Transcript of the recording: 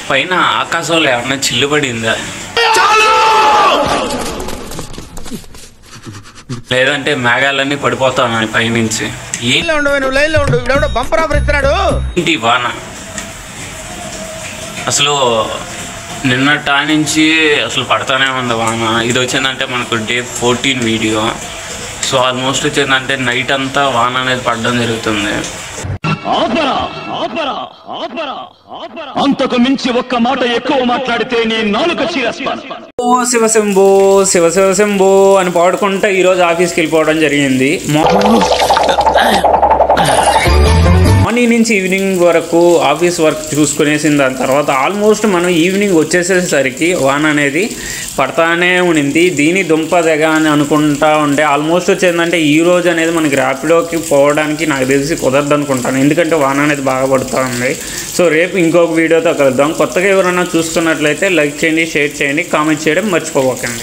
పైన ఆకాశంలో ఏమన్నా చిల్లు పడిందా లేదంటే మేఘాలన్నీ పడిపోతాను పైనుంచి ఏంటి వాన అసలు నిన్నటా నుంచి అసలు పడతానే ఉంది వాన. ఇది వచ్చిందంటే మనకు డే 14 వీడియో. సో ఆల్మోస్ట్ వచ్చిందంటే నైట్ అంతా వాన అనేది పడడం జరుగుతుంది. అంతకు మించి ఒక్క మాట ఎక్కువ మాట్లాడితే నీ నాలుక చీరేస్తాను. శివశంభో శివ శివశంభో అని పాడుకుంటా ఈరోజు ఆఫీస్కి వెళ్ళిపోవడం జరిగింది. మార్నింగ్ నుంచి ఈవినింగ్ వరకు ఆఫీస్ వర్క్ చూసుకునేసిన దాని తర్వాత ఆల్మోస్ట్ మనం ఈవినింగ్ వచ్చేసేసరికి వాన అనేది పడతానే ఉండింది. దీని దుంప తెగ అని అనుకుంటా ఉంటే ఆల్మోస్ట్ వచ్చేందంటే ఈ రోజు అనేది మనకి ర్యాపిడోకి పోవడానికి నాకు తెలిసి కుదరదు అనుకుంటాను, ఎందుకంటే వాన అనేది బాగా పడుతూ ఉంది. సో రేపు ఇంకొక వీడియోతో కలుద్దాం. కొత్తగా ఎవరైనా చూస్తున్నట్లయితే లైక్ చేయండి, షేర్ చేయండి, కామెంట్ చేయడం మర్చిపోకండి.